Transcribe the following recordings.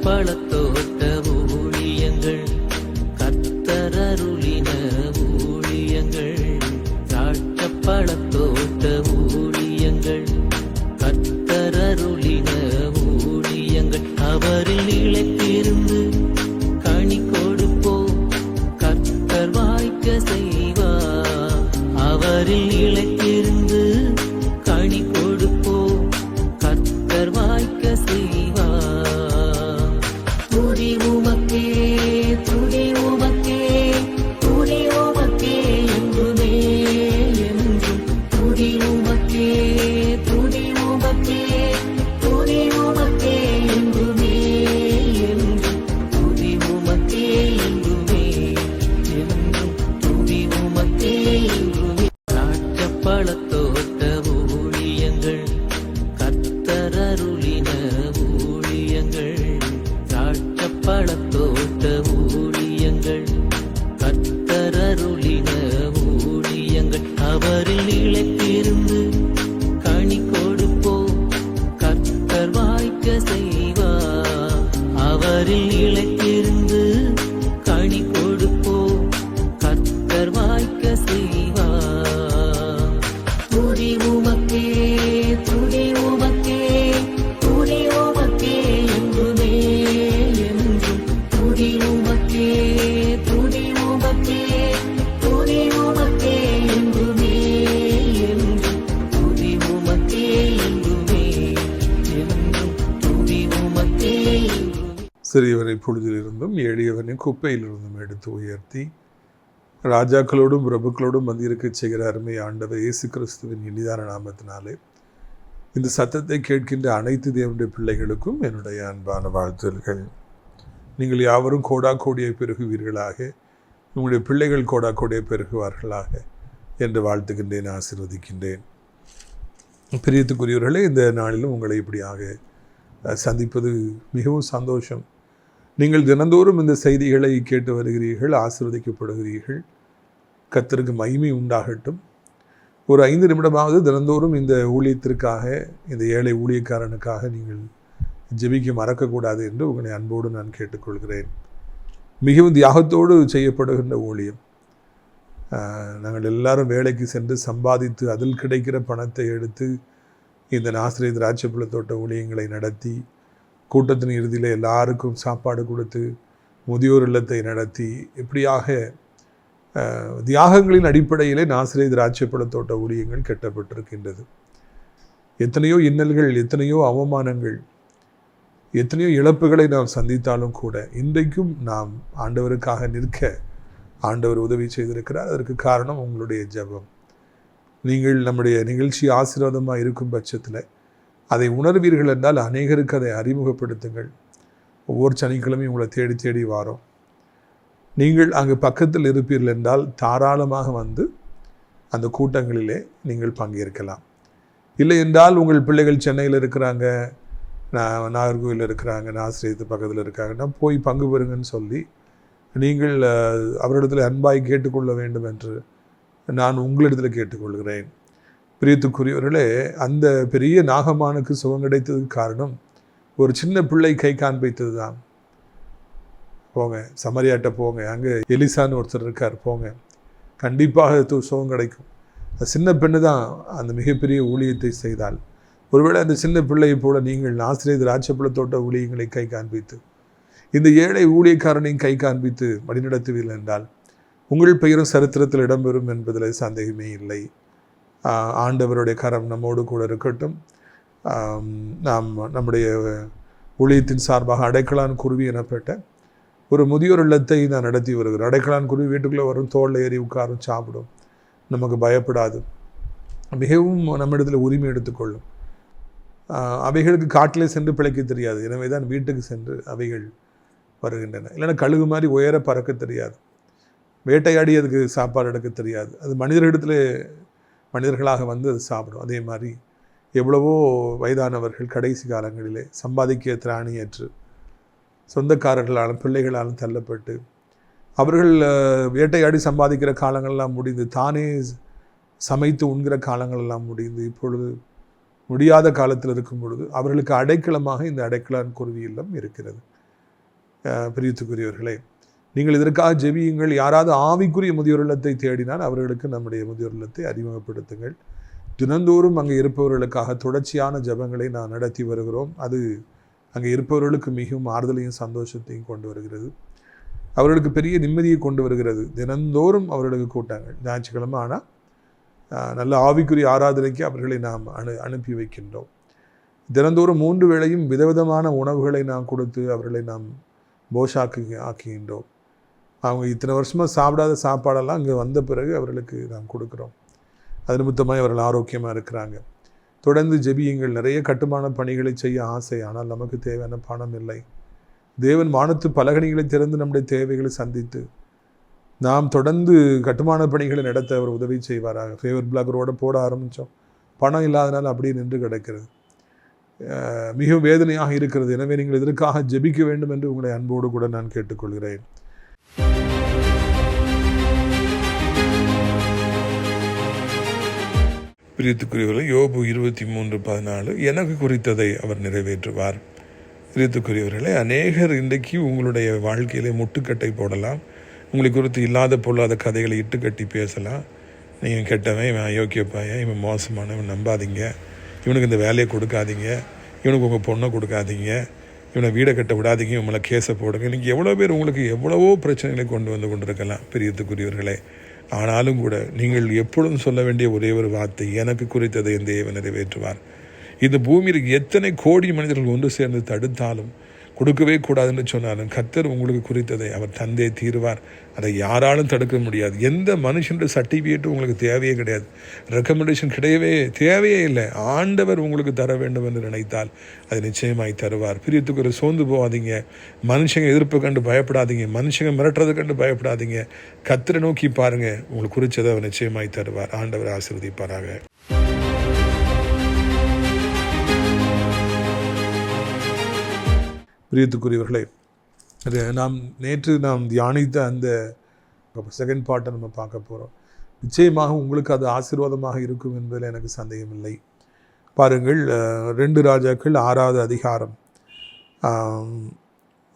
பழத்தோட்ட ஊழியங்கள் கர்த்தரருளின ஊழியங்கள் திராட்சை பழத்தோட்ட ஊழியங்கள் கர்த்தரருளின ஊழியங்கள் அவரில் நிலைத்திருந்து கனி கொடுப்போம் கர்த்தர் வாய்க்க செய்வார் அவரில் நிலைத்திருந்து கனி கொடுப்போம் கர்த்தர் வாய்க்க செய்வார் துதி உமக்கே துதி உமக்கே துதி உமக்கே என்றுமே என்றும் துதி உமக்கே துதி உமக்கே துதி உமக்கே என்றுமே என்றும் துதி உமக்கே என்றுமே என்றும் துதி உமக்கே என்றுமே திராட்சை பழத்தோட்ட ஊழியங்கள் கர்த்தரருளின ஊழியங்கள் திராட்சை பழத்தோட்ட ஊழியங்கள் கர்த்தரருளின ஊழியங்கள் அவரில் நிலைத்திருந்து கனி கொடுப்போம் கர்த்தர் வாய்க்க செய்வார் அவரில் நிலைத்திருந்து கனி கொடுப்போம் கர்த்தர் வாய்க்க செய்வார் துதி உமக்கே துதி உமக்கே துதி உமக்கே என்றுமே என்றும் துதி உமக்கே துதி உமக்கே துதி உமக்கே என்றுமே என்றும் துதி உமக்கே என்றுமே என்றும் துதி உமக்கே என்றுமே. சிறியவனை பொழுதிலிருந்தும் எளியவனை குப்பையிலிருந்தும் எடுத்து உயர்த்தி ராஜாக்களோடும் பிரபுக்களோடும் வந்திருக்க செய்கிற அருமை ஆண்டவர் இயேசு கிறிஸ்துவின் இனிதான நாமத்தினாலே இந்த சத்தத்தை கேட்கின்ற அனைத்து தேவனுடைய பிள்ளைகளுக்கும் என்னுடைய அன்பான வாழ்த்துதல்கள். நீங்கள் யாவரும் கோடா கோடியை பெருகுவீர்களாக, உங்களுடைய பிள்ளைகள் கோடா கோடியை பெருகுவார்களாக என்று வாழ்த்துகின்றேன், ஆசீர்வதிக்கின்றேன். பிரியத்துக்குரியவர்களே, இந்த நாளிலும் உங்களை இப்படியாக சந்திப்பது மிகவும் சந்தோஷம். நீங்கள் தினந்தோறும் இந்த செய்திகளை கேட்டு வருகிறீர்கள், ஆசீர்வதிக்கப்படுகிறீர்கள். கர்த்தருக்கு மகிமை உண்டாகட்டும். ஒரு 5 நிமிடமாவது தினந்தோறும் இந்த ஊழியத்திற்காக, இந்த ஏழை ஊழியக்காரனுக்காக நீங்கள் ஜெபிக்க மறக்கக்கூடாது என்று உங்களை அன்போடு நான் கேட்டுக்கொள்கிறேன். மிகவும் தியாகத்தோடு செய்யப்படுகின்ற ஊழியம். நாங்கள் எல்லாரும் வேலைக்கு சென்று சம்பாதித்து அதில் கிடைக்கிற பணத்தை எடுத்து இந்த நாசிரிய திராட்சை பழத்தோட்ட ஊழியங்களை நடத்தி கூட்டத்தின் இறுதியில் எல்லாருக்கும் சாப்பாடு கொடுத்து முதியோர் இல்லத்தை நடத்தி இப்படியாக தியாகங்களின் அடிப்படையிலே நாசிரிய திராட்சை பழத்தோட்ட ஊழியங்கள் கட்டப்பட்டிருக்கின்றது. எத்தனையோ இன்னல்கள், எத்தனையோ அவமானங்கள், எத்தனையோ இழப்புகளை நாம் சந்தித்தாலும் கூட இன்றைக்கும் நாம் ஆண்டவருக்காக நிற்க ஆண்டவர் உதவி செய்திருக்கிறார். அதற்கு காரணம் உங்களுடைய ஜெபம். நீங்கள் நம்முடைய நிகழ்ச்சி ஆசீர்வாதமாக இருக்கும் பட்சத்தில் அதை உணர்வீர்கள் என்றால் அநேகருக்கு அதை அறிமுகப்படுத்துங்கள். ஒவ்வொரு சனிக்கிழமையும் உங்களை தேடி தேடி வாரோம். நீங்கள் அங்கு பக்கத்தில் இருப்பீர்கள் என்றால் தாராளமாக வந்து அந்த கூட்டங்களிலே நீங்கள் பங்கேற்கலாம். இல்லை என்றால் உங்கள் பிள்ளைகள் சென்னையில் இருக்கிறாங்க, நாகர்கோவில் இருக்கிறாங்க, நாசிரியத்து பக்கத்தில் இருக்காங்கன்னா போய் பங்கு பெறுங்கன்னு சொல்லி நீங்கள் அவரிடத்தில் அன்பாய் கேட்டுக்கொள்ள வேண்டும் என்று நான் உங்களிடத்தில் கேட்டுக்கொள்கிறேன். பிரியத்துக்குரியவர்களே, அந்த பெரிய நாகமானுக்கு சுகம் கிடைத்ததுக்கு காரணம் ஒரு சின்ன பிள்ளை கை காண்பித்தது தான். போங்க சமரியாட்ட போங்க, அங்கே எலிசான்னு ஒருத்தர் இருக்கார், போங்க, கண்டிப்பாக சுகம் கிடைக்கும். அந்த சின்ன பெண்ணு தான் அந்த மிகப்பெரிய ஊழியத்தை செய்தால். ஒருவேளை அந்த சின்ன பிள்ளையை போல நீங்கள் ஆசிரியர் திராட்சை பழத்தோட்ட ஊழியங்களை கை காண்பித்து இந்த ஏழை ஊழியக்காரனையும் கை காண்பித்து வழிநடத்துவீர்கள் என்றால் உங்கள் பெயரும் சரித்திரத்தில் இடம்பெறும் என்பதில் சந்தேகமே இல்லை. ஆண்டவருடைய கரம் நம்மோடு கூட இருக்கட்டும். நாம் நம்முடைய ஊழியத்தின் சார்பாக அடைக்கலான் குருவி எனப்பட்ட ஒரு முதியோர் இல்லத்தை நான் நடத்தி வருகிறேன். அடைக்கலான் குருவி வீட்டுக்குள்ளே வரும், தோளில் ஏறி உட்காரும், சாப்பிடும், நமக்கு பயப்படாது, மிகவும் நம்மிடத்தில் உரிமை எடுத்துக்கொள்ளும். அவைகளுக்கு காட்டிலே சென்று பிழைக்க தெரியாது, எனவே தான் வீட்டுக்கு சென்று அவைகள் வருகின்றன. இல்லைன்னா கழுகு மாதிரி உயர பறக்க தெரியாது, வேட்டையாடி அதுக்கு சாப்பாடு எடுக்க தெரியாது. அது மனிதர்களாக வந்து அது சாப்பிடும். அதே மாதிரி எவ்வளவோ வயதானவர்கள் கடைசி காலங்களிலே சம்பாதிக்க திராணியற்று சொந்தக்காரர்களாலும் பிள்ளைகளாலும் தள்ளப்பட்டு அவர்கள் வேட்டையாடி சம்பாதிக்கிற காலங்கள்லாம் முடிந்து தானே சமைத்து உண்கிற காலங்களெல்லாம் முடிந்து இப்பொழுது முடியாத காலத்தில் இருக்கும் பொழுது அவர்களுக்கு அடைக்கலமாக இந்த அடைக்கலான் குருவி இல்லம் இருக்கிறது. பிரியத்துக்குரியவர்களே, நீங்கள் இதற்காக ஜெபியுங்கள். யாராவது ஆவிக்குரிய முதியோர் இல்லத்தை தேடினால் அவர்களுக்கு நம்முடைய முதியோர் இல்லத்தை அறிமுகப்படுத்துங்கள். தினந்தோறும் அங்கே இருப்பவர்களுக்காக தொடர்ச்சியான ஜெபங்களை நான் நடத்தி வருகிறோம். அது அங்கே இருப்பவர்களுக்கு மிகவும் ஆறுதலையும் சந்தோஷத்தையும் கொண்டு வருகிறது. அவர்களுக்கு பெரிய நிம்மதியை கொண்டு வருகிறது. தினந்தோறும் அவர்களுக்கு கூட்டாங்கள். ஞாயிற்றுக்கிழமை ஆனால் நல்ல ஆவிக்குரிய ஆராதனைக்கு அவர்களை நாம் அனுப்பி வைக்கின்றோம். தினந்தோறும் 3 வேளையும் விதவிதமான உணவுகளை நாம் கொடுத்து அவர்களை நாம் ஆக்குகின்றோம். அவங்க இத்தனை வருஷமாக சாப்பிடாத சாப்பாடெல்லாம் அங்கே வந்த பிறகு அவர்களுக்கு நாம் கொடுக்குறோம். அது நிமித்தமாக அவர்கள் ஆரோக்கியமாக இருக்கிறாங்க. தொடர்ந்து ஜெபியுங்கள். நிறைய கட்டுமான பணிகளை செய்ய ஆசை, ஆனால் நமக்கு தேவையான பணம் இல்லை. தேவன் வானத்து பலகணிகளை திறந்து நம்முடைய தேவைகளை சந்தித்து நாம் தொடர்ந்து கட்டுமான பணிகளை நடத்த அவர் உதவி செய்வாராக. ஃபேவர் பிளாகரோடு போட ஆரம்பித்தோம், பணம் இல்லாதனால அப்படியே நின்று கிடக்கிறது. மிகவும் வேதனையாக இருக்கிறது. எனவே நீங்கள் இதற்காக ஜெபிக்க வேண்டும் என்று உங்களை அன்போடு கூட நான் கேட்டுக்கொள்கிறேன். பிரியத்துக்குரியவர்கள், யோபு 23:14 எனக்கு குறித்ததை அவர் நிறைவேற்றுவார். பிரியத்துக்குரியவர்களே, அநேகர் இன்றைக்கு உங்களுடைய வாழ்க்கையிலே முட்டுக்கட்டை போடலாம். உங்களை குறித்து இல்லாத பொல்லாத கதைகளை இட்டு கட்டி பேசலாம். நீங்கள் கெட்டவன், இவன் அயோக்கிய பையன், இவன் மோசமானவன், நம்பாதீங்க, இவனுக்கு இந்த வேலையை கொடுக்காதீங்க, இவனுக்கு உங்கள் பொண்ணை கொடுக்காதீங்க, இவனை வீடை கட்ட விடாதீங்க, இவங்களை கேஸை போடுங்க. இன்றைக்கி எவ்வளோ பேர் உங்களுக்கு எவ்வளவோ பிரச்சனைகளை கொண்டு கொண்டிருக்கலாம் பிரியத்துக்குரியவர்களே. ஆனாலும் கூட நீங்கள் எப்பொழுதும் சொல்ல வேண்டிய ஒரே ஒரு வார்த்தை, எனக்கு குறித்ததை என் தேவன் நிறைவேற்றுவார். இந்த பூமியில் எத்தனை கோடி மனிதர்கள் ஒன்று சேர்ந்து தடுத்தாலும், கொடுக்கவே கூடாதுன்னு சொன்னாலும், கர்த்தர் உங்களுக்கு குறித்ததை அவர் தந்தே தீருவார். அதை யாராலும் தடுக்க முடியாது. எந்த மனுஷனுடைய சர்டிஃபிகேட்டும் உங்களுக்கு தேவையே கிடையாது. ரெக்கமெண்டேஷன் தேவையே இல்லை. ஆண்டவர் உங்களுக்கு தர வேண்டும் என்று நினைத்தால் அது நிச்சயமாய் தருவார். பிரியத்துக்கு சோர்ந்து போகாதீங்க. மனுஷங்க எதிர்ப்பை கண்டு பயப்படாதீங்க. மனுஷங்க மிரட்டுறதை கண்டு பயப்படாதீங்க. கர்த்தரை நோக்கி பாருங்க, உங்களுக்கு குறித்ததை அவர் நிச்சயமாய் தருவார். ஆண்டவர் ஆசீர்வதிப்பாராக. பிரியத்துக்குரியவர்களே, நேற்று நாம் தியானித்த அந்த செகண்ட் பார்ட்டை நம்ம பார்க்க போகிறோம். நிச்சயமாக உங்களுக்கு அது ஆசீர்வாதமாக இருக்கும் என்பதில் எனக்கு சந்தேகமில்லை. பாருங்கள், 2 ராஜாக்கள் 6வது அதிகாரம்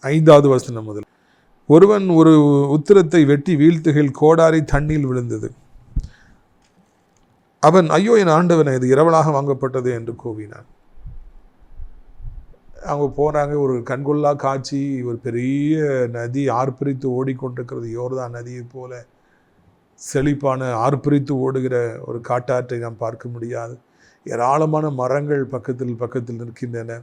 5வது வசனம் முதல். ஒருவன் ஒரு உத்திரத்தை வெட்டி வீழ்த்துகையில் கோடாரி தண்ணீர் விழுந்தது. அவன், ஐயோ என் ஆண்டவனை, இது இரவலாக வாங்கப்பட்டது என்று கூவினான். அவங்க போகிறாங்க. ஒரு கண்கொள்ளா காட்சி. ஒரு பெரிய நதி ஆர்ப்பரித்து ஓடிக்கொண்டிருக்கிறது. யோர்தான் நதியை போல செழிப்பான ஆர்ப்பரித்து ஓடுகிற ஒரு காட்டாற்றை நாம் பார்க்க முடியாது. ஏராளமான மரங்கள் பக்கத்தில் நிற்கின்றன.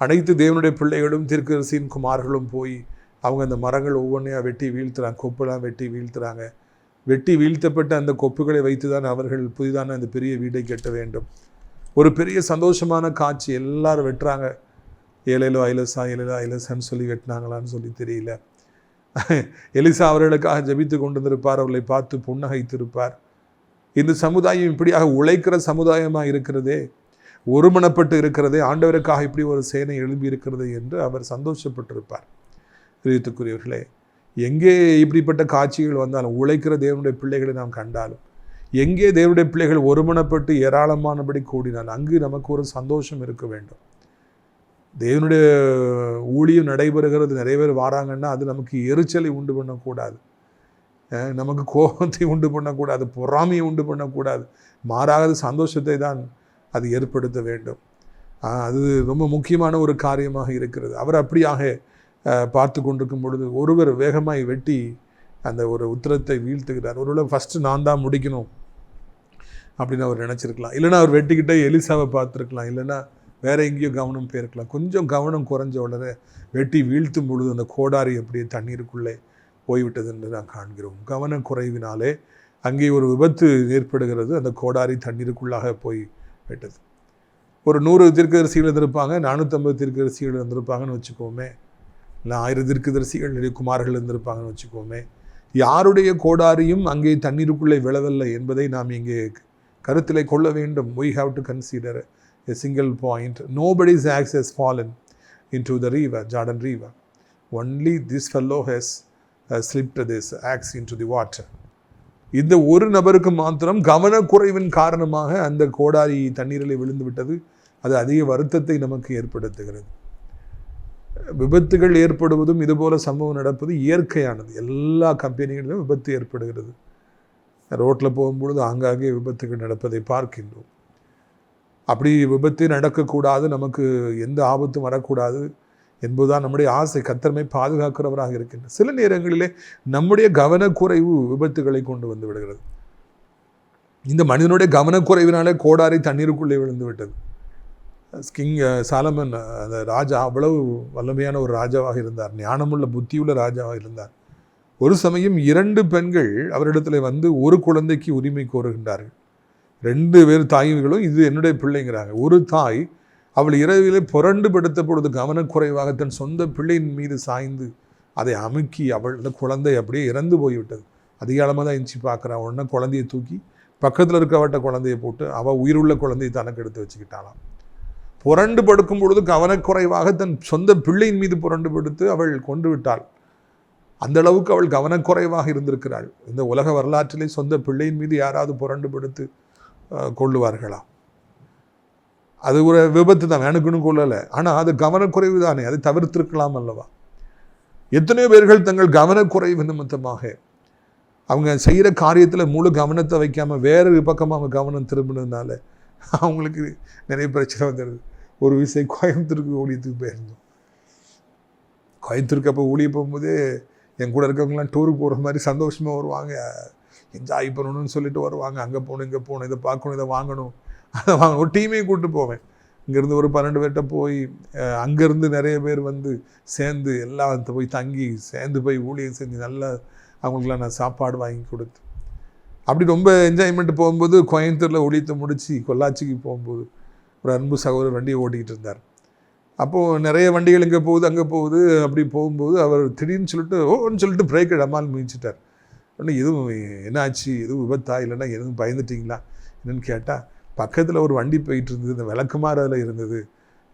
அனைத்து தேவனுடைய பிள்ளைகளும் தீர்க்கதரிசியின் குமார்களும் போய் அவங்க அந்த மரங்கள் ஒவ்வொன்றையாக வெட்டி வீழ்த்துறாங்க. கொப்பெல்லாம் வெட்டி வீழ்த்துறாங்க. வெட்டி வீழ்த்தப்பட்ட அந்த கொப்புகளை வைத்து தான் அவர்கள் புதிதான அந்த பெரிய வீடை கட்ட வேண்டும். ஒரு பெரிய சந்தோஷமான காட்சி. எல்லாரும் வெட்டுறாங்க. ஏலேலோ ஐலசான்னு சொல்லி வெட்டினாங்களான்னு சொல்லி தெரியல. எலிசா அவர்களுக்காக ஜெபித்து கொண்டிருந்திருப்பார். அவர்களை பார்த்து புன்னகைத்திருப்பார். இந்த சமுதாயம் இப்படியாக உழைக்கிற சமுதாயமாக இருக்கிறதே, ஒருமனப்பட்டு இருக்கிறதே, ஆண்டவருக்காக இப்படி ஒரு சேனை எழும்பி இருக்கிறது என்று அவர் சந்தோஷப்பட்டிருப்பார். பிரியத்துக்குரியவர்களே, எங்கே இப்படிப்பட்ட காட்சிகள் வந்தாலும், உழைக்கிற தேவனுடைய பிள்ளைகளை நாம் கண்டாலும், எங்கே தேவனுடைய பிள்ளைகள் ஒருமனப்பட்டு ஏராளமானபடி கூடினால் அங்கு நமக்கு ஒரு சந்தோஷம் இருக்க வேண்டும். தேவனுடைய ஊழியம் நடைபெறுகிறது, நிறைய பேர் வராங்கன்னா அது நமக்கு எரிச்சலை உண்டு பண்ணக்கூடாது, நமக்கு கோபத்தை உண்டு பண்ணக்கூடாது, பொறாமையை உண்டு பண்ணக்கூடாது. மாறாத சந்தோஷத்தை தான் அது ஏற்படுத்த வேண்டும். அது ரொம்ப முக்கியமான ஒரு காரியமாக இருக்கிறது. அவர் அப்படியாக பார்த்து கொண்டிருக்கும் பொழுது ஒருவர் வேகமாய் வெட்டி அந்த ஒரு உத்திரத்தை வீழ்த்துகிறார். ஒருவேளை ஃபஸ்ட்டு நான் தான் முடிக்கணும் அப்படின்னு அவர் நினச்சிருக்கலாம். இல்லைன்னா அவர் வெட்டிக்கிட்டே எலிசாவை பார்த்துருக்கலாம். இல்லைன்னா வேறு எங்கேயோ கவனம் போயிருக்கலாம். கொஞ்சம் கவனம் குறைஞ்ச உடனே வெட்டி வீழ்த்தும் பொழுது அந்த கோடாரி அப்படியே தண்ணீருக்குள்ளே போய்விட்டது என்று நாம் காண்கிறோம். கவனம் குறைவினாலே அங்கே ஒரு விபத்து ஏற்படுகிறது. அந்த கோடாரி தண்ணீருக்குள்ளாக போய் விட்டது. ஒரு 100 தீர்க்கதரிசிகள் இருந்திருப்பாங்க, 450 தீர்க்கதரிசிகள் இருந்திருப்பாங்கன்னு வச்சுக்கோமே, இல்லை 1000 தீர்க்கதரிசிகள் நிறைய குமார்கள் இருந்திருப்பாங்கன்னு வச்சுக்கோமே. யாருடைய கோடாரியும் அங்கே தண்ணீருக்குள்ளே விழவில்லை என்பதை நாம் இங்கே கருத்திலே கொள்ள வேண்டும். We have to consider a single point. Nobody's axe has fallen into the river, Jordan River. Only this fellow has slipped this axe into the water. இந்த ஒரு நபருக்கு மாத்திரம் கவனக்குறைவின் காரணமாக அந்த கோடாரி தண்ணீரில் விழுந்து விட்டது. அது அதிக வருத்தத்தை நமக்கு ஏற்படுத்துகிறது. விபத்துகள் ஏற்படுவதும் இதுபோல் சம்பவம் நடப்பது இயற்கையானது. எல்லா கம்பெனிகளிலும் விபத்து ஏற்படுகிறது. ரோட்டில் போகும்பொழுது ஆங்காங்கே விபத்துகள் நடப்பதை பார்க்கின்றோம். அப்படி விபத்து நடக்கக்கூடாது, நமக்கு எந்த ஆபத்தும் வரக்கூடாது என்பதுதான் நம்முடைய ஆசை. கர்த்தர் பாதுகாக்கிறவராக இருக்கின்றார். சில நேரங்களிலே நம்முடைய கவனக்குறைவு விபத்துகளை கொண்டு வந்து விடுகிறது. இந்த மனிதனுடைய கவனக்குறைவினாலே கோடாரி தண்ணீருக்குள்ளே விழுந்து விட்டது. கிங் சாலமன் அந்த ராஜா அவ்வளவு வல்லமையான ஒரு ராஜாவாக இருந்தார், ஞானமுள்ள புத்தியுள்ள ராஜாவாக இருந்தார். ஒரு சமயம் 2 பெண்கள் அவரிடத்தில் வந்து ஒரு குழந்தைக்கு உரிமை கோருகின்றார்கள். 2 பேர் தாய்களும் இது என்னுடைய பிள்ளைங்கிறாங்க. ஒரு தாய் அவள் இரவிலே புரண்டு படுத்த பொழுது கவனக்குறைவாக தன் சொந்த பிள்ளையின் மீது சாய்ந்து அதை அமுக்கி அவளோட குழந்தை அப்படியே இறந்து போய்விட்டது. அதிகாலமாக தான் எஞ்சி பார்க்குறான். உடனே குழந்தையை தூக்கி பக்கத்தில் இருக்கவட்ட குழந்தையை போட்டு அவள் உயிருள்ள குழந்தையை தனக்கு எடுத்து வச்சுக்கிட்டாளாம். புரண்டு படுக்கும் பொழுது கவனக்குறைவாக தன் சொந்த பிள்ளையின் மீது புரண்டு படுத்து அவள் கொண்டு விட்டாள். அந்த அளவுக்கு அவள் கவனக்குறைவாக இருந்திருக்கிறாள். இந்த உலக வரலாற்றிலே சொந்த பிள்ளையின் மீது யாராவது புரண்டு படுத்து கொள்ளுவார்களா? அது ஒரு விபத்து தான், எனக்குன்னு கொள்ளலை. ஆனால் அது கவனக்குறைவு தானே, அதை தவிர்த்திருக்கலாம் அல்லவா? எத்தனையோ பேர்கள் தங்கள் கவனக்குறைவு நிமித்தமாக அவங்க செய்கிற காரியத்தில் முழு கவனத்தை வைக்காமல் வேறு பக்கமாக கவனம் திரும்பினதுனால அவங்களுக்கு நிறைய பிரச்சனை வந்துடுது. ஒரு விஷயம் கோயம்புத்தூருக்கு ஊழியத்துக்கு போயிருந்தோம். கோயம்புத்தூருக்கு அப்போ ஊழிய போகும்போதே என் கூட இருக்கவங்களாம் டூருக்கு போகிற மாதிரி சந்தோஷமாக வருவாங்க, என்ஜாய் பண்ணணும்னு சொல்லிட்டு வருவாங்க. அங்கே போகணும், இங்கே போகணும், இதை பார்க்கணும், இதை வாங்கணும், அதை வாங்க. ஒரு டீமே கூப்பிட்டு போவேன். இங்கேருந்து ஒரு 12 பேர்கிட்ட போய் அங்கேருந்து நிறைய பேர் வந்து சேர்ந்து எல்லாம் போய் தங்கி சேர்ந்து போய் ஊழியம் செஞ்சு நல்லா அவங்களுக்குலாம் நான் சாப்பாடு வாங்கி கொடுத்து அப்படி ரொம்ப என்ஜாய்மெண்ட் போகும்போது கோயம்புத்தூரில் ஊழியத்தை முடித்து பொள்ளாச்சிக்கு போகும்போது ஒரு அன்பு சகோதரர் வண்டியை ஓட்டிக்கிட்டு இருந்தார். அப்போது நிறைய வண்டிகள் இங்கே போகுது அங்கே போகுது. அப்படி போகும்போது அவர் திடீர்னு சொல்லிட்டு ஓன்னு சொல்லிட்டு பிரேக் இடமால் மிதிச்சிட்டார். உடனே எதுவும் என்னாச்சு, எதுவும் விபத்தா இல்லைன்னா எதுவும் பயந்துட்டிங்களா என்னென்னு கேட்டால், பக்கத்தில் ஒரு வண்டி போயிட்டு இருந்தது, இந்த விளக்குமாறு அதில் இருந்தது.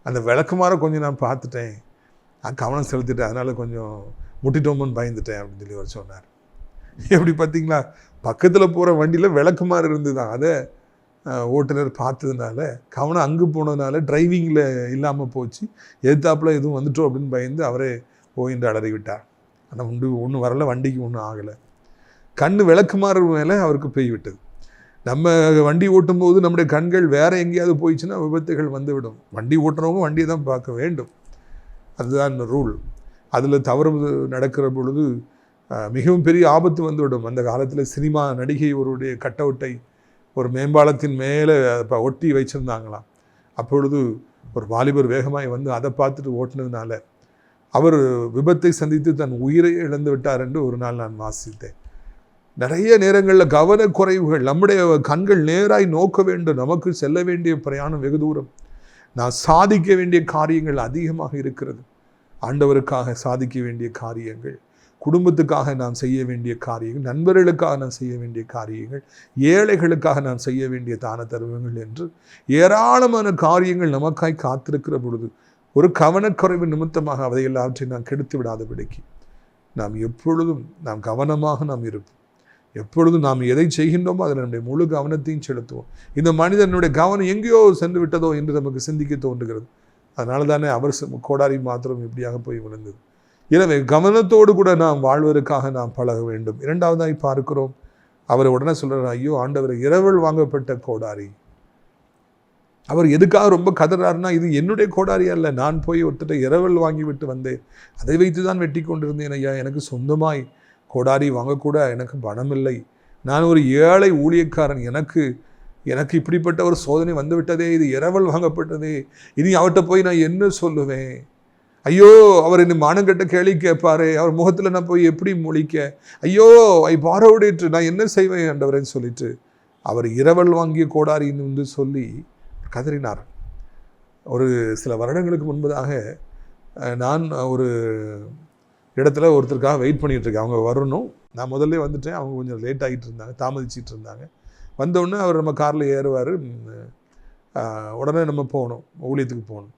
அந்த விளக்குமாரை கொஞ்சம் நான் பார்த்துட்டேன், நான் கவனம் செலுத்திட்டேன், அதனால் கொஞ்சம் முட்டிட்டோமோன்னு பயந்துட்டேன் அப்படின்னு சொல்லி அவர் சொன்னார். எப்படி பார்த்தீங்களா, பக்கத்தில் போகிற வண்டியில் விளக்குமாறு இருந்து தான் அதை ஓட்டுநர் பார்த்ததுனால கவனம் அங்கே போனதுனால டிரைவிங்கில் இல்லாமல் போச்சு, எதிர்த்தாப்பில் எதுவும் வந்துட்டோம் அப்படின்னு பயந்து அவரே போயின்று அலறி விட்டார். ஆனால் ஒன்றும் வரலை, வண்டிக்கு ஒன்றும் ஆகலை. கண் விளக்குமாறு மேலே அவருக்கு போய்விட்டது. நம்ம வண்டி ஓட்டும்போது நம்முடைய கண்கள் வேறு எங்கேயாவது போயிடுச்சுன்னா விபத்துகள் வந்துவிடும். வண்டி ஓட்டுறவங்க வண்டியை தான் பார்க்க வேண்டும், அதுதான் ரூல். அதில் தவறு நடக்கிற பொழுது மிகவும் பெரிய ஆபத்து வந்துவிடும். அந்த காலத்தில் சினிமா நடிகை ஒருடைய கட் அவுட்டை ஒரு மேம்பாலத்தின் மேலே ஒட்டி வச்சுருந்தாங்களாம். அப்பொழுது ஒரு வாலிபர் வேகமாய் வந்து அதை பார்த்துட்டு ஓட்டினதுனால அவர் விபத்தை சந்தித்து தன் உயிரை இழந்து விட்டார் என்று ஒரு நாள் நான் வாசித்தேன். நிறைய நேரங்களில் கவனக்குறைவுகள், நம்முடைய கண்கள் நேராய் நோக்க வேண்டும், நமக்கு செல்ல வேண்டிய பிரயாணம் வெகு தூரம், நான் சாதிக்க வேண்டிய காரியங்கள் அதிகமாக இருக்கிறது. ஆண்டவருக்காக சாதிக்க வேண்டிய காரியங்கள், குடும்பத்துக்காக நான் செய்ய வேண்டிய காரியங்கள், நண்பர்களுக்காக நான் செய்ய வேண்டிய காரியங்கள், ஏழைகளுக்காக நான் செய்ய வேண்டிய தான தருவங்கள் என்று ஏராளமான காரியங்கள் நமக்காய் காத்திருக்கிற பொழுது ஒரு கவனக்குறைவு நிமித்தமாக அதை எல்லாவற்றையும் நாம் கெடுத்து விடாதபடிக்கு நாம் எப்பொழுதும் நாம் கவனமாக நாம் இருப்போம். எப்பொழுதும் நாம் எதை செய்கின்றோமோ அதில் நம்முடைய முழு கவனத்தையும் செலுத்துவோம். இந்த மனிதனுடைய கவனம் எங்கேயோ சென்று விட்டதோ என்று நமக்கு சிந்திக்க தோன்றுகிறது. அதனால தானே அவர் கோடாரி மாத்திரம் இப்படியாக போய் விழுந்தது. எனவே கவனத்தோடு கூட நாம் வாழ்வதற்காக நாம் பழக வேண்டும். இரண்டாவதாய் பார்க்கிறோம், அவர் உடனே சொல்கிறார், ஐயோ ஆண்டவர், இரவல் வாங்கப்பட்ட கோடாரி. அவர் எதுக்காக ரொம்ப கதறாருன்னா, இது என்னுடைய கோடாரி அல்ல, நான் போய் ஒருத்தட்ட இரவல் வாங்கி விட்டு வந்தேன், அதை வைத்து தான் வெட்டி கொண்டிருந்தேன் ஐயா, எனக்கு சொந்தமாய் கோடாரி வாங்கக்கூட எனக்கு பணம் இல்லை, நான் ஒரு ஏழை ஊழியக்காரன், எனக்கு இப்படிப்பட்ட ஒரு சோதனை வந்து விட்டதே, இது இரவல் வாங்கப்பட்டதே, இனி அவர்கிட்ட போய் நான் என்ன சொல்லுவேன், ஐயோ அவர் என்னை மானங்கட்ட கேள்வி கேட்பாரு, அவர் முகத்தில் நான் போய் எப்படி முழிக்க, ஐயோ ஐ பாரோடிட்டு நான் என்ன செய்வேன் ஆண்டவரேன்னு சொல்லிட்டு அவர் இரவல் வாங்கிய கோடாரின்னு வந்து சொல்லி கதறினார். ஒரு சில வருடங்களுக்கு முன்பதாக நான் ஒரு இடத்துல ஒருத்தருக்காக வெயிட் பண்ணிகிட்ருக்கேன், அவங்க வரணும், நான் முதல்ல வந்துட்டேன், அவங்க கொஞ்சம் லேட் ஆகிட்டு இருந்தாங்க, தாமதிச்சிட்டு இருந்தாங்க. வந்தவுடனே அவர் நம்ம காரில் ஏறுவார், உடனே நம்ம போகணும், ஊழியத்துக்கு போகணும்.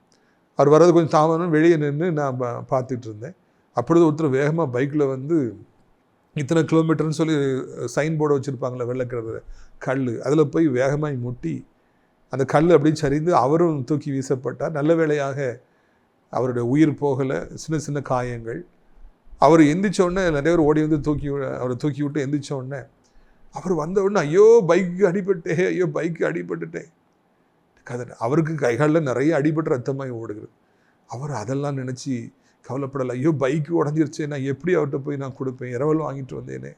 அவர் வர்றது கொஞ்சம் தாமதம், வெளியே நின்று நான் பார்த்துட்டு இருந்தேன். அப்பொழுது ஒருத்தர் வேகமாக பைக்கில் வந்து இத்தனை கிலோமீட்டர்னு சொல்லி சைன் போர்டை வச்சுருப்பாங்களே வெள்ளைக்கிற கல், அதில் போய் வேகமாக முட்டி அந்த கல் அப்படியே சரிந்து அவரும் தூக்கி வீசப்பட்டார். நல்ல வேளையாக அவருடைய உயிர் போகலை, சின்ன சின்ன காயங்கள். அவர் எந்திரிச்ச உடனே நிறைய பேர் ஓடி வந்து அவரை தூக்கி விட்டு எந்திரிச்ச உடனே அவர் வந்த உடனே ஐயோ பைக்கு அடிபட்டேன், ஐயோ பைக்கு அடிபட்டுட்டேன் கதை. அவருக்கு கைகளில் நிறைய அடிபட்டு ரத்தமாகி ஓடுகிறது. அவர் அதெல்லாம் நினச்சி கவலைப்படலை. ஐயோ பைக்கு உடஞ்சிருச்சே, நான் எப்படி அவர்கிட்ட போய் நான் கொடுப்பேன், இரவல் வாங்கிட்டு வந்தேனே.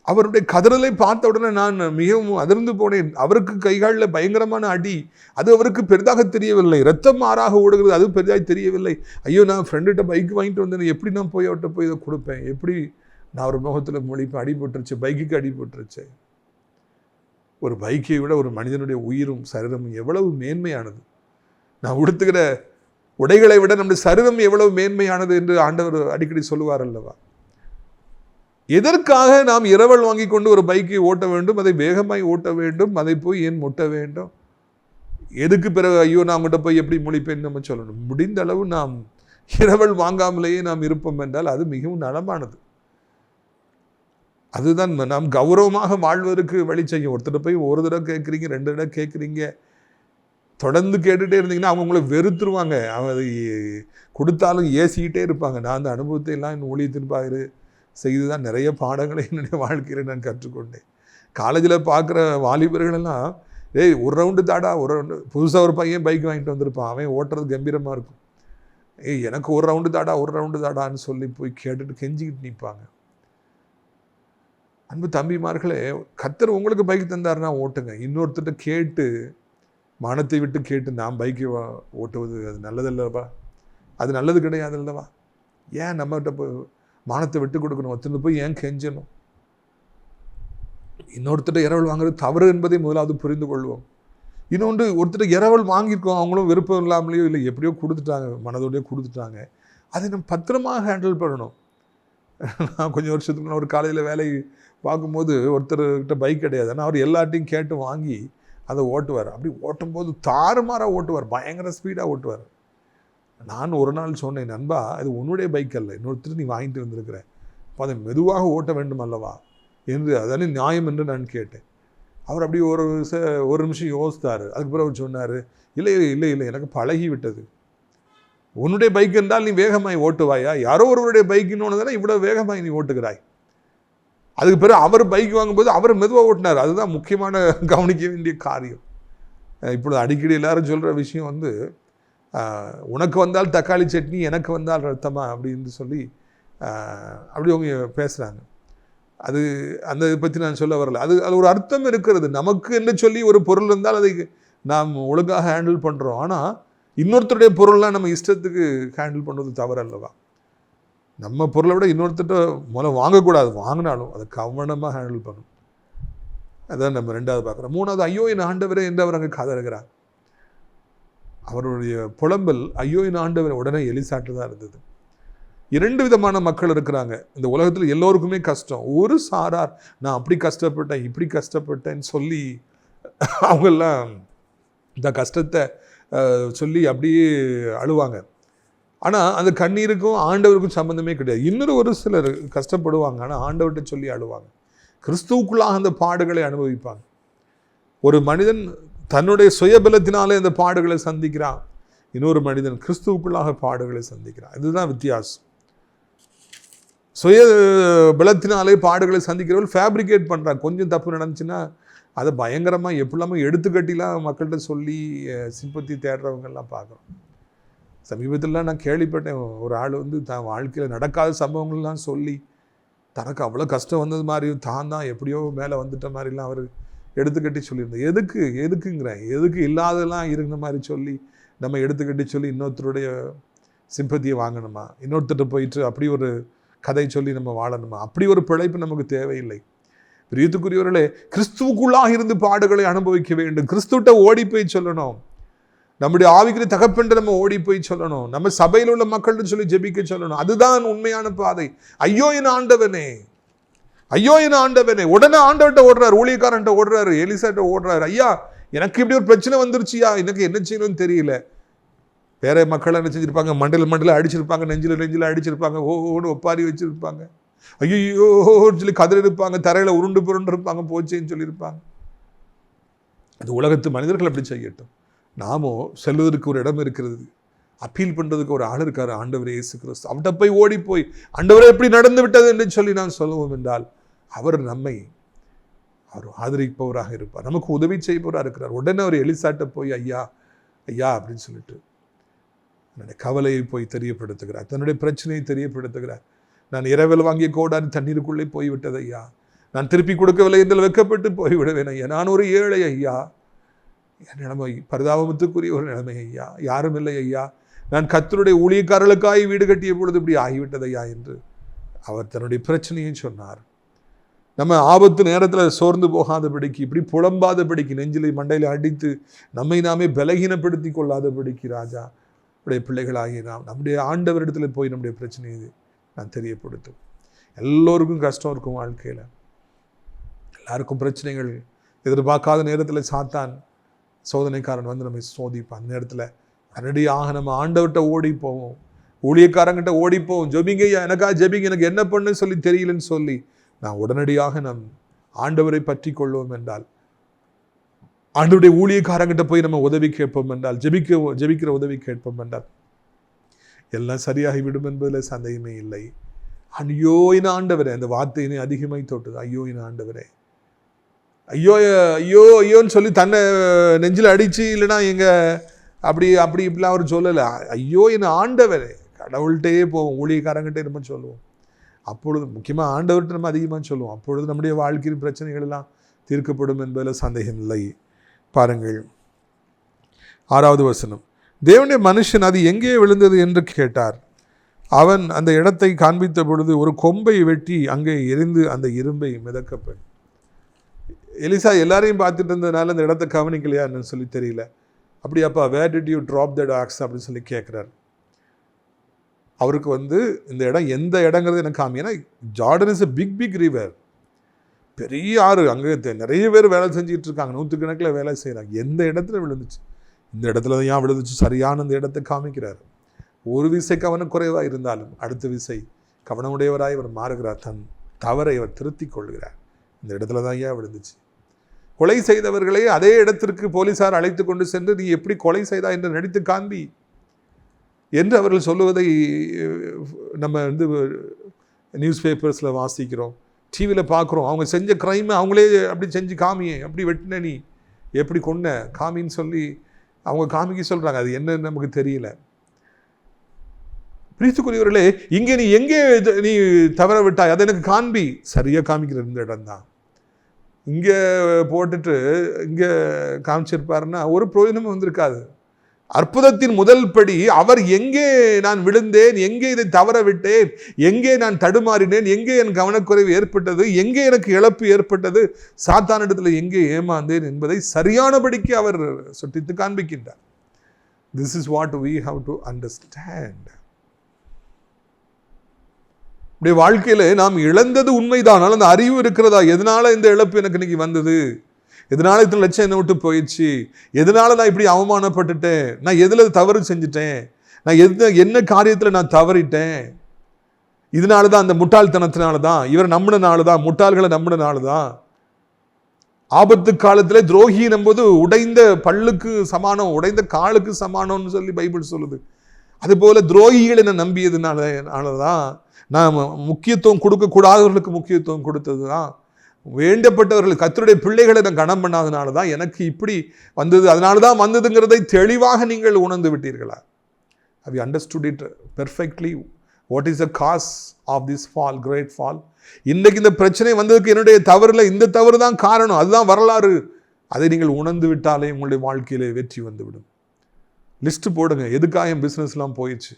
அவருடைய கதறலை பார்த்த உடனே நான் மிகவும் அதிர்ந்து போனேன். அவருக்கு கைகளில் பயங்கரமான அடி, அது அவருக்கு பெரிதாக தெரியவில்லை. ரத்தம் மாறாக ஓடுகிறது, அது பெரிதாக தெரியவில்லை. ஐயோ நான் ஃப்ரெண்டுகிட்ட பைக் வாங்கிட்டு வந்தேன், எப்படி நான் போய் அவர்கிட்ட போய் இதை கொடுப்பேன், எப்படி நான் ஒரு முகத்தில் மொழிப்பேன், அடிபட்டுருச்சு, பைக்குக்கு அடிபட்டுருச்சு. ஒரு பைக்கை விட ஒரு மனிதனுடைய உயிரும் சரீரமும் எவ்வளவு மேன்மையானது. நான் உடுத்துக்கிற உடைகளை விட நம்முடைய சரீரம் எவ்வளவு மேன்மையானது என்று ஆண்டவர் அடிக்கடி சொல்லுவார் அல்லவா. எதற்காக நாம் இரவல் வாங்கி கொண்டு ஒரு பைக்கை ஓட்ட வேண்டும், அதை வேகமாய் ஓட்ட வேண்டும், அதை போய் ஏன் முட்ட வேண்டும்? எதுக்கு பிறகு ஐயோ நான் உங்கள்கிட்ட போய் எப்படி முழிப்பேன்னு நம்ம சொல்லணும். முடிந்த அளவு நாம் இரவல் வாங்காமலேயே நாம் இருப்போம் என்றால் அது மிகவும் நலமானது. அதுதான் நாம் கௌரவமாக வாழ்வதற்கு வழி செய்யும். ஒருத்தர் போய் ஒரு தடவை கேட்குறீங்க, 2 தடவை கேட்குறீங்க, தொடர்ந்து கேட்டுகிட்டே இருந்தீங்கன்னா அவங்க உங்களை வெறுத்துருவாங்க. அவங்க அதை கொடுத்தாலும் ஏசிக்கிட்டே இருப்பாங்க. நான் அந்த அனுபவத்தை எல்லாம் என் ஊழியத்தின் செய்து தான் நிறைய பாடங்களை என்னுடைய வாழ்க்கையில் நான் கற்றுக்கொண்டேன். காலேஜில் பார்க்குற வாலிபர்களெல்லாம் ஒரு ரவுண்டு தாடா, ஒரு ரவுண்டு. புதுசாக ஒரு பையன் பைக் வாங்கிட்டு வந்திருப்பான், அவன் ஓட்டுறது கம்பீரமாக இருக்கும். எனக்கு ஒரு ரவுண்டு தாடான்னு சொல்லி போய் கேட்டுட்டு கெஞ்சிக்கிட்டு நிற்பாங்க. அன்பு தம்பிமார்களே, கர்த்தர் உங்களுக்கு பைக் தந்தாருன்னா ஓட்டுங்க. இன்னொருத்தர்கிட்ட கேட்டு, மானத்தை விட்டு கேட்டு நாம் பைக்கை ஓட்டுவது அது நல்லதல்லவா? அது நல்லது கிடையாது அல்லவா? ஏன் நம்மகிட்ட போய் மானத்தை விட்டு கொடுக்கணும்? ஒருத்தர் போய் ஏன் கெஞ்சணும்? இன்னொருத்தர் இரவல் வாங்குறது தவறு என்பதை முதலாவது புரிந்து கொள்வோம். இன்னொன்று, ஒருத்தர் இரவல் வாங்கியிருக்கோம், அவங்களும் விருப்பம் இல்லாமலேயோ இல்லை எப்படியோ கொடுத்துட்டாங்க, மனதோடையோ கொடுத்துட்டாங்க, அதை நம்ம பத்திரமாக ஹேண்டில் பண்ணணும். நான் கொஞ்சம் வருஷத்துக்கு ஒரு காலையில் வேலை பார்க்கும்போது ஒருத்தர்கிட்ட பைக் கிடையாது, ஆனால் அவர் எல்லாத்தையும் கேட்டு வாங்கி அதை ஓட்டுவார். அப்படி ஓட்டும்போது தாறுமாறாக ஓட்டுவார், பயங்கர ஸ்பீடாக ஓட்டுவார். நான் ஒரு நாள் சொன்னேன், நண்பா அது உன்னுடைய பைக் அல்ல, இன்னொருத்தர் நீ வாங்கிட்டு வந்திருக்கிற, அப்போ அதை மெதுவாக ஓட்ட வேண்டும் அல்லவா என்று, அதானே நியாயம் என்று நான் கேட்டேன். அவர் அப்படி ஒரு நிமிஷம் யோசித்தார். அதுக்கு பிறகு அவர் சொன்னார், இல்லை இல்லை இல்லை எனக்கு பழகி விட்டது. உன்னுடைய பைக் என்றால் நீ வேகமாய் ஓட்டுவாயா? யாரோ ஒருவருடைய பைக்குன்னு தானே இவ்வளோ வேகமாய் நீ ஓட்டுகிறாய். அதுக்கு பிறகு அவர் பைக் வாங்கும்போது அவர் மெதுவாக ஓட்டினார். அதுதான் முக்கியமான கவனிக்க வேண்டிய காரியம். இப்பொழுது அடிக்கடி எல்லாரும் சொல்கிற விஷயம் வந்து, உனக்கு வந்தால் தக்காளி சட்னி, எனக்கு வந்தால் ரத்தமா அப்படின்னு சொல்லி அப்படி அவங்க பேசுகிறாங்க. அது அந்த இதை பற்றி நான் சொல்ல வரல. அது ஒரு அர்த்தம் இருக்கிறது. நமக்கு என்ன சொல்லி ஒரு பொருள் இருந்தால் அதை நாம் ஒழுங்காக ஹேண்டில் பண்ணுறோம். ஆனால் இன்னொருத்தருடைய பொருள்லாம் நம்ம இஷ்டத்துக்கு ஹேண்டில் பண்ணுறது தவறு அல்லவா? நம்ம பொருளை விட இன்னொருத்தட்ட முதல்ல வாங்கக்கூடாது, வாங்கினாலும் அதை கவனமாக ஹேண்டில் பண்ணணும். அதான் நம்ம 2வது பார்க்குறோம். 3வது, ஐயோ என் ஆண்டவரே என்று அவர் அங்கே கதறுகிறார். அவருடைய புலம்பல் ஐயோ என் ஆண்டவரே உடனே எலிசாட்டு தான் இருந்தது. 2 விதமான மக்கள் இருக்கிறாங்க இந்த உலகத்தில். எல்லோருக்குமே கஷ்டம். ஒரு சாரார் நான் அப்படி கஷ்டப்பட்டேன் இப்படி கஷ்டப்பட்டேன்னு சொல்லி அவங்கெல்லாம் இந்த கஷ்டத்தை சொல்லி அப்படியே அழுவாங்க. ஆனால் அந்த கண்ணீருக்கும் ஆண்டவருக்கும் சம்மந்தமே கிடையாது. இன்னொரு ஒரு சிலர் கஷ்டப்படுவாங்க, ஆனால் ஆண்டவர்கிட்ட சொல்லி அழுவாங்க. கிறிஸ்துவுக்குள்ளாக அந்த பாடுகளை அனுபவிப்பாங்க. ஒரு மனிதன் தன்னுடைய சுயபலத்தினாலே அந்த பாடுகளை சந்திக்கிறான், இன்னொரு மனிதன் கிறிஸ்துவுக்குள்ளாக பாடுகளை சந்திக்கிறான். இதுதான் வித்தியாசம். சுய பலத்தினாலே பாடுகளை சந்திக்கிறவர்கள் ஃபேப்ரிகேட் பண்ணுறாங்க. கொஞ்சம் தப்பு நடந்துச்சுன்னா அதை பயங்கரமாக எப்படிலாமல் எடுத்துக்கட்டிலாம் மக்கள்கிட்ட சொல்லி சிம்பத்தி தேடுறவங்கெல்லாம் பார்க்குறோம். சமீபத்திலலாம் நான் கேள்விப்பட்டேன், ஒரு ஆள் வந்து தான் வாழ்க்கையில் நடக்காத சம்பவங்கள்லாம் சொல்லி தனக்கு அவ்வளோ கஷ்டம் வந்தது மாதிரியும் தான் எப்படியோ மேலே வந்துட்ட மாதிரிலாம் அவர் எடுத்துக்கட்டி சொல்லியிருந்தேன். எதுக்குங்கிறேன், எதுக்கு இல்லாதெல்லாம் இருந்த மாதிரி சொல்லி நம்ம எடுத்துக்கட்டி சொல்லி இன்னொருத்தருடைய சிம்பத்தியை வாங்கணுமா? இன்னொருத்தர்கிட்ட போயிட்டு அப்படி ஒரு கதை சொல்லி நம்ம வாழணுமா? அப்படி ஒரு பிழைப்பு நமக்கு தேவையில்லை. பிரியத்துக்குரியவர்களே, கிறிஸ்துவுக்குள்ளாக இருந்து பாடுகளை அனுபவிக்க வேண்டும். கிறிஸ்துவிட்ட ஓடி போய் சொல்லணும். நம்முடைய ஆவிக்குரிய தகப்பென்று நம்ம ஓடி போய் சொல்லணும். நம்ம சபையில் உள்ள மக்கள்னு சொல்லி ஜெபிக்க சொல்லணும். அதுதான் உண்மையான பாதை. ஐயோ என் ஆண்டவனே, ஐயோ என் ஆண்டவனே. உடனே ஆண்டவர்கிட்ட ஓடுறாரு, ஊழியக்காரன்ட்ட ஓடுறாரு, எலிசாட்ட ஓடுறாரு. ஐயா எனக்கு இப்படி ஒரு பிரச்சனை வந்துருச்சியா, எனக்கு என்ன செய்யணும்னு தெரியல. வேற மக்கள் என்ன செஞ்சிருப்பாங்க, மண்டல அடிச்சிருப்பாங்க, நெஞ்சில் அடிச்சிருப்பாங்க, ஓன்னு ஒப்பாரி வச்சிருப்பாங்க, ஐயோ சொல்லி கதறி இருப்பாங்க, தரையில உருண்டு புருண்டு இருப்பாங்க, போச்சேன்னு சொல்லியிருப்பாங்க. அது உலகத்து மனிதர்கள் அப்படி செய்யட்டும். நாமோ செல்வதற்கு ஒரு இடம் இருக்கிறது, அப்பீல் பண்ணுறதுக்கு ஒரு ஆள் இருக்கார், ஆண்டவர் இயேசு கிறிஸ்து. அவர்கிட்ட போய் ஓடி போய் ஆண்டவரே எப்படி நடந்து விட்டது என்று சொல்லி நான் சொல்லுவோம் என்றால் அவர் ஆதரிப்பவராக இருப்பார், நமக்கு உதவி செய்பவராக இருக்கிறார். உடனே அவர் எலிசாட்ட போய் ஐயா ஐயா அப்படின்னு சொல்லிட்டு தன்னுடைய கவலையை போய் தெரியப்படுத்துகிறார், தன்னுடைய பிரச்சனையை தெரியப்படுத்துகிறார். நான் இரவில் வாங்கிய கோடாரி தண்ணீருக்குள்ளே போய்விட்டது ஐயா, நான் திருப்பி கொடுக்கவில்லை என்று வெட்கப்பட்டு போய்விடுவேன் ஐயா, நான் ஒரு ஏழை ஐயா, என் நிலைமை பரிதாபத்துக்குரிய ஒரு நிலைமை ஐயா, யாரும் இல்லை ஐயா, நான் கர்த்தருடைய ஊழியக்காரர்களுக்காய் வீடு கட்டிய பொழுது இப்படி ஆகிவிட்டது ஐயா என்று அவர் தன்னுடைய பிரச்சனையை சொன்னார். நம்ம ஆபத்து நேரத்தில் சோர்ந்து போகாதபடிக்கு, இப்படி புலம்பாதபடிக்கு, நெஞ்சிலை மண்டையில் அடித்து நம்மை நாமே பலகீனப்படுத்தி கொள்ளாதபடிக்கு ராஜா உடைய பிள்ளைகளாகி நாம் நம்முடைய ஆண்டவரிடத்தில் போய் நம்முடைய பிரச்சனையை நான் தெரியப்படுத்தும். எல்லோருக்கும் கஷ்டம் இருக்கும் வாழ்க்கையில், எல்லாருக்கும் பிரச்சனைகள். எதிர்பார்க்காத நேரத்தில் சாத்தான் சோதனைக்காரன் வந்து நம்மை சோதிப்பான். அந்த நேரத்தில் நேரடியாக நம்ம ஆண்டவர்கிட்ட ஓடி போவோம், ஊழியக்காரங்கிட்ட ஓடி போவோம். ஜெபிங்க ஐயா, எனக்கா ஜெபிங்க, எனக்கு என்ன பண்ணு சொல்லி தெரியலன்னு சொல்லி நான் உடனடியாக நம் ஆண்டவரை பற்றி கொள்வோம் என்றால், ஆண்டவருடைய ஊழியக்காரங்கிட்ட போய் நம்ம உதவி கேட்போம் என்றால், ஜெபிக்கிற உதவி கேட்போம் என்றால் எல்லாம் சரியாகி விடும் என்பதில் சந்தேகமே இல்லை. ஐயோ என் ஆண்டவரே, அந்த வார்த்தையினை அதிகமாய் தொட்டது. ஐயோ என் ஆண்டவரே, ஐயோ ஐயோ ஐயோன்னு சொல்லி தன்னை நெஞ்சில் அடித்து, இல்லைனா அப்படி இப்படிலாம் அவர் சொல்லலை. ஐயோ என் ஆண்டவரே, கடவுள்கிட்டே போவோம், ஊழியக்காரங்கிட்டே நம்ம சொல்லுவோம். அப்பொழுது முக்கியமாக ஆண்டவர்கிட்ட நம்ம அதிகமாக சொல்லுவோம். அப்பொழுது நம்முடைய வாழ்க்கையின் பிரச்சனைகள் எல்லாம் தீர்க்கப்படும் என்பதில் சந்தேகம் இல்லை. பாருங்கள் 6வது வசனம். தேவனுடைய மனுஷன் அது எங்கே விழுந்தது என்று கேட்டார். அவன் அந்த இடத்தை காண்பித்த பொழுது ஒரு கொம்பை வெட்டி அங்கே எரிந்து அந்த இரும்பை மிதக்கப்படும். எலிசா எல்லாரையும் பார்த்துட்டு இருந்ததுனால அந்த இடத்த கவனிக்கலையான்னு சொல்லி தெரியல. அப்படியாப்பா, where did you drop that axe அப்படின்னு சொல்லி கேட்குறாரு. அவருக்கு இந்த இடம் எந்த இடங்கிறது எனக்கு காமி. ஏன்னா Jordan is a big river, பெரிய ஆறு, அங்கே நிறைய பேர் வேலை செஞ்சுட்டு இருக்காங்க, 100கணக்கில் வேலை செய்கிறாங்க. எந்த இடத்துல விழுந்துச்சு, இந்த இடத்துல தான் ஏன் விழுந்துச்சு, சரியான இந்த இடத்தை காமிக்கிறார். ஒரு விசை கவனக்குறைவாக இருந்தாலும் அடுத்த விசை கவனமுடையவராய் இவர் மாறுகிறார், தன் தவறை அவர் திருத்திக் கொள்கிறார். இந்த இடத்துல தான் ஏன் விழுந்துச்சு. கொலை செய்தவர்களே அதே இடத்திற்கு போலீசார் அழைத்து கொண்டு சென்று நீ எப்படி கொலை செய்தா என்று நடித்து காண்பி என்று அவர்கள் சொல்லுவதை நம்ம நியூஸ் பேப்பர்ஸில் வாசிக்கிறோம், டிவியில் பார்க்குறோம். அவங்க செஞ்ச க்ரைமை அவங்களே அப்படி செஞ்சு காமியே, அப்படி வெட்டின, நீ எப்படி கொன்ன காமின்னு சொல்லி அவங்க காமிக்க சொல்கிறாங்க. அது என்னன்னு நமக்கு தெரியல. பிரித்துக்குரியவர்களே, இங்கே நீ எங்கே நீ தவற விட்டாய், அதை எனக்கு காண்பி. சரியாக காமிக்கிற இந்த இடம் தான். இங்கே போட்டுட்டு இங்கே காமிச்சிருப்பாருன்னா ஒரு பிரயோஜனமும் வந்திருக்காது. அற்புதத்தின் முதல் படி அவர் எங்கே நான் விழுந்தேன், எங்கே இதை தவற விட்டேன், எங்கே நான் தடுமாறினேன், எங்கே என் கவனக்குறைவு ஏற்பட்டது, எங்கே எனக்கு இழப்பு ஏற்பட்டது, சாத்தானிடத்தில் எங்கே ஏமாந்தேன் என்பதை சரியானபடிக்கு அவர் சுட்டித்து காண்பிக்கின்றார். This is what we have to understand. இப்படி வாழ்க்கையில் நாம் இழந்தது உண்மைதான், ஆனால் அந்த அறிவு இருக்கிறதா, எதனால இந்த இழப்பு எனக்கு இன்னைக்கு வந்தது, எதனால இத்தனை லட்சம் என்னை விட்டு போயிடுச்சு, எதனால நான் இப்படி அவமானப்பட்டுட்டேன், நான் எதில் தவறு செஞ்சுட்டேன், நான் என்ன காரியத்தில் நான் தவறிட்டேன், இதனால தான், அந்த முட்டாள்தனத்தினால தான், இவரை நம்பினால தான், முட்டாள்களை நம்பினால தான். ஆபத்து காலத்தில் துரோகி நம்போது உடைந்த பல்லுக்கு சமானம், உடைந்த காலுக்கு சமானம்னு சொல்லி பைபிள் சொல்லுது. அதுபோல துரோகிகளை நான் நம்பியதுனால தான், நான் முக்கியத்துவம் கொடுக்கக்கூடாதவர்களுக்கு முக்கியத்துவம் கொடுத்தது தான், வேண்டப்பட்டவர்கள் கர்த்தருடைய பிள்ளைகளை நான் கனம் பண்ணாதனால தான் எனக்கு இப்படி வந்தது, அதனால தான் வந்ததுங்கிறதை தெளிவாக நீங்கள் உணர்ந்து விட்டீர்களா? Have you understood it perfectly? What is the cause of this fall, great fall? இன்றைக்கு இந்த பிரச்சனை வந்ததுக்கு என்னுடைய தவறுல இந்த தவறு தான் காரணம், அதுதான் வரலாறு. அதை நீங்கள் உணர்ந்து விட்டாலே உங்களுடைய வாழ்க்கையிலே வெற்றி வந்துவிடும். லிஸ்ட் போடுங்க, எதுக்காக என் பிஸ்னஸ்லாம் போயிடுச்சு,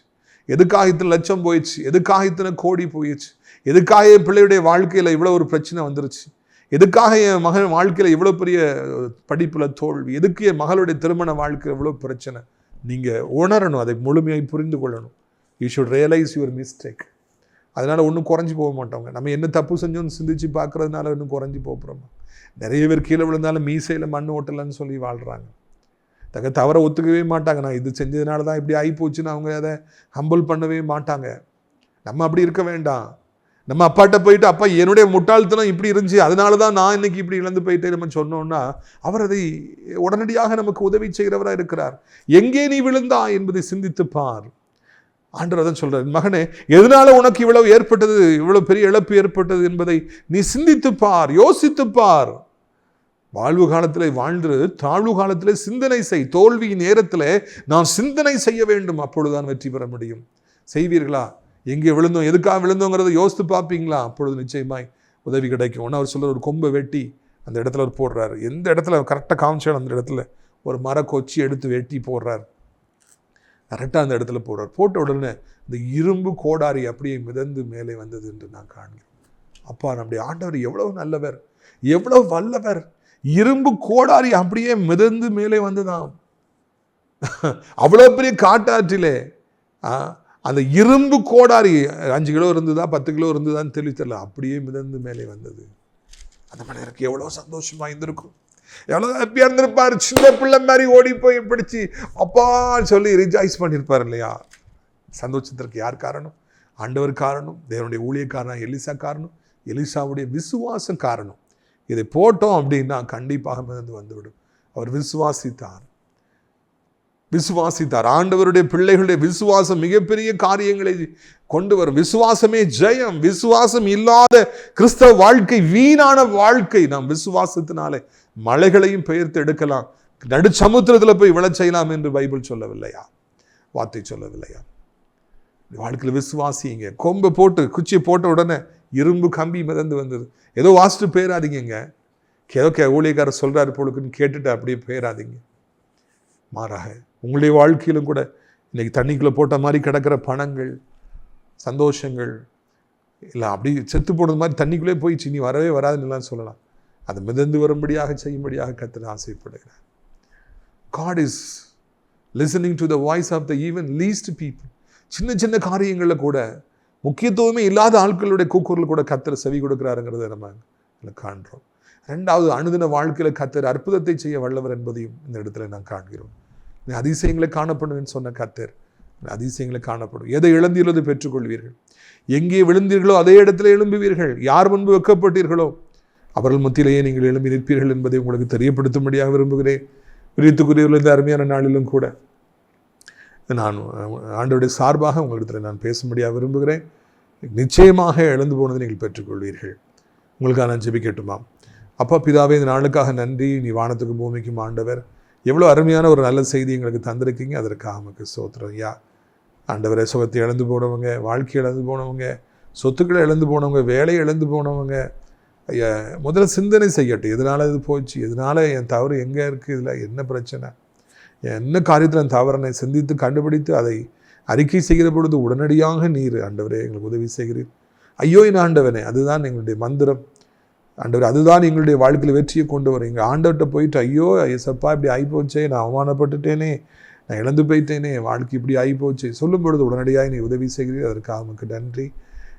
எதுக்காக இத்தனை லட்சம் போயிடுச்சு, எதுக்காக இத்தனை கோடி போயிடுச்சு, எதுக்காக என் பிள்ளையுடைய வாழ்க்கையில் இவ்வளோ ஒரு பிரச்சனை வந்துருச்சு, எதுக்காக என் மகன் வாழ்க்கையில் இவ்வளோ பெரிய படிப்பில் தோல்வி, எதுக்கு என் மகளுடைய திருமண வாழ்க்கையில் இவ்வளோ பிரச்சனை. நீங்கள் உணரணும், அதை முழுமையாக புரிந்து கொள்ளணும். You should realise your mistake. அதனால் ஒன்றும் குறைஞ்சி போக மாட்டோங்க. நம்ம என்ன தப்பு செஞ்சோன்னு சிந்திச்சு பார்க்குறதுனால இன்னும் குறைஞ்சி போகிறோமா? நிறைய பேர் கீழே விழுந்தாலும் மீசையில் மண் ஓட்டலன்னு சொல்லி வாழ்கிறாங்க. தவறை ஒத்துக்கவே மாட்டாங்க. நான் இது செஞ்சதுனால தான் இப்படி ஆகி போச்சுன்னு அவங்க அதை ஹம்பிள் பண்ணவே மாட்டாங்க. நம்ம அப்படி இருக்க வேண்டாம். நம்ம அப்பாட்ட போயிட்டு, அப்பா என்னுடைய முட்டாள்தனம் இப்படி இருந்துச்சு, அதனால தான் நான் இன்னைக்கு இப்படி இழந்து போயிட்டேன் நம்ம சொன்னோம்னா, அவர் அதை உடனடியாக நமக்கு உதவி செய்கிறவராக இருக்கிறார். எங்கே நீ விழுந்தா என்பதை சிந்தித்து பார். ஆண்டவர் தான் சொல்றார், மகனே, எதனால உனக்கு இவ்வளவு ஏற்பட்டது, இவ்வளவு பெரிய இழப்பு ஏற்பட்டது என்பதை நீ சிந்தித்து பார், யோசித்து பார். வாழ்வு காலத்திலே வாழ்ந்து தாழ்வு காலத்திலே சிந்தனை செய். தோல்வியின் நேரத்தில் நாம் சிந்தனை செய்ய வேண்டும், அப்பொழுதுதான் வெற்றி பெற முடியும். செய்வீர்களா? எங்கே விழுந்தோம், எதுக்காக விழுந்தோங்கிறத யோசித்து பார்ப்பீங்களா? அப்பொழுது நிச்சயமாய் உதவி கிடைக்கும். ஒன்று அவர் சொல்ற, ஒரு கொம்பை வெட்டி அந்த இடத்துல அவர் போடுறாரு. எந்த இடத்துல கரெக்டாக காமிச்சாலும் அந்த இடத்துல ஒரு மரக்கொச்சி எடுத்து வெட்டி போடுறார். கரெக்டாக அந்த இடத்துல போடுறார். போட்ட உடனே இந்த இரும்பு கோடாரி அப்படியே மிதந்து மேலே வந்தது என்று நான் காண்கிறேன். அப்பா, நம்முடைய ஆண்டவர் எவ்வளவு நல்லவர், எவ்வளவு வல்லவர். இரும்பு கோடாரி அப்படியே மிதந்து மேலே வந்துதான். அவ்வளவு பெரிய காட்டாற்றிலே அந்த இரும்பு கோடாரி 5 கிலோ இருந்ததா 10 கிலோ இருந்ததான்னு தெரியல, அப்படியே மிதந்து மேலே வந்தது. அந்த மனிதருக்கு எவ்வளவு சந்தோஷமா இருந்திருக்கும், எவ்வளவு ஹாப்பியா இருந்திருப்பாரு. சின்ன பிள்ளை மாதிரி ஓடி போய் பிடிச்சி அப்பா சொல்லி ரிஜாய்ஸ் பண்ணியிருப்பார் இல்லையா? சந்தோஷத்திற்கு யார் காரணம்? ஆண்டவர் காரணம். தேவனுடைய ஊழியக்காரன் எலிசா காரணம். எலிசாவுடைய விசுவாசம் காரணம். இதை போட்டோம் அப்படின்னா கண்டிப்பாக மிதந்து வந்துவிடும். அவர் விசுவாசித்தார். ஆண்டவருடைய பிள்ளைகளுடைய விசுவாசம் மிகப்பெரிய காரியங்களை கொண்டு வரும். விசுவாசமே ஜெயம். விசுவாசம் இல்லாத கிறிஸ்தவ வாழ்க்கை வீணான வாழ்க்கை. நாம் விசுவாசத்தினாலே மலைகளையும் பெயர்த்து எடுக்கலாம், நடு சமுத்திரத்தில் போய் விழ செய்யலாம் என்று பைபிள் சொல்லவில்லையா? வார்த்தை சொல்லவில்லையா? வாழ்க்கையில் விசுவாசிங்க. கொம்பை போட்டு குச்சியை போட்ட உடனே இரும்பு கம்பி மிதந்து வந்தது. ஏதோ வாசிட்டு போயிடாதீங்க. ஏதோ ஊழியக்காரர் சொல்றாரு போலுக்குன்னு கேட்டுட்டு அப்படியே போயிடாதீங்க. மாறாக உங்களுடைய வாழ்க்கையிலும் கூட இன்னைக்கு தண்ணிக்குள்ளே போட்ட மாதிரி கிடக்கிற பணங்கள், சந்தோஷங்கள் இல்லை அப்படி செத்து போனது மாதிரி தண்ணிக்குள்ளே போயிடுச்சு, இனி வரவே வராதுன்னு சொல்லலாம். அதை மிதந்து வரும்படியாக செய்யும்படியாக கர்த்தர் ஆசைப்படுகிறார். God is listening to the voice of the even least people. சின்ன சின்ன காரியங்களில் கூட, முக்கியத்துவமே இல்லாத ஆட்களுடைய கூக்குரல் கூட கர்த்தர் செவி கொடுக்கிறாருங்கிறத நம்ம காண்கிறோம். 2வது, அனுதின வாழ்க்கையில் கர்த்தர் அற்புதத்தை செய்ய வல்லவர் என்பதையும் இந்த இடத்துல நான் காண்கிறோம். அதிசயங்களை காணப்படுவேன்னு சொன்ன கர்த்தர் அதிசயங்களை காணப்படும். எதை இழந்தீர்களோ பெற்றுக்கொள்வீர்கள். எங்கே விழுந்தீர்களோ அதே இடத்துல எழும்புவீர்கள். யார் முன்பு வைக்கப்பட்டீர்களோ அவர்கள் மத்தியிலேயே நீங்கள் எழும்பி நிற்பீர்கள் என்பதை உங்களுக்கு தெரியப்படுத்தும்படியாக விரும்புகிறேன். பிரியத்துக்குரியவர்கள், இந்த அருமையான நாளிலும் கூட நான் ஆண்டவருடைய சார்பாக உங்களிடத்தில் நான் பேசும்படியாக விரும்புகிறேன். நிச்சயமாக எழுந்து போனதை நீங்கள் பெற்றுக்கொள்வீர்கள். உங்களுக்காக நான் ஜெபிக்கட்டுமா? அப்பா பிதாவே, இந்த நாளுக்காக நன்றி. நீ வானத்துக்கும் பூமிக்கும் ஆண்டவர். எவ்வளோ அருமையான ஒரு நல்ல செய்தி எங்களுக்கு தந்திருக்கீங்க. அதற்காக நமக்கு ஸ்தோத்திரம் ஐயா. ஆண்டவரை, சுகத்தை இழந்து போனவங்க, வாழ்க்கை இழந்து போனவங்க, சொத்துக்களை இழந்து போனவங்க, வேலையை இழந்து போனவங்க ஐயா, முதல்ல சிந்தனை செய்யட்டும். எதனால இது போச்சு, எதனால என் தவறு எங்கே இருக்குது, இதில் என்ன பிரச்சனை, என்ன காரியத்தில் என் தவறனை சிந்தித்து கண்டுபிடித்து அதை அறிக்கை செய்கிற பொழுது உடனடியாக நீர் ஆண்டவரே எங்களுக்கு உதவி செய்கிறீர். ஐயோ என் ஆண்டவனே, அதுதான் எங்களுடைய மந்திரம் ஆண்டவர். அதுதான் எங்களுடைய வாழ்க்கையில் வெற்றியை கொண்டு வரும். எங்கள் ஆண்டவர்கிட்ட போயிட்டு, ஐயோ ஏசப்பா இப்படி ஆகிப்போச்சே, நான் அவமானப்பட்டுட்டேனே, நான் இழந்து போயிட்டேனே, வாழ்க்கை இப்படி ஆகிப்போச்சு சொல்லும் பொழுது உடனடியாக நீ உதவி செய்கிறீர். அதற்காக நமக்கு நன்றி.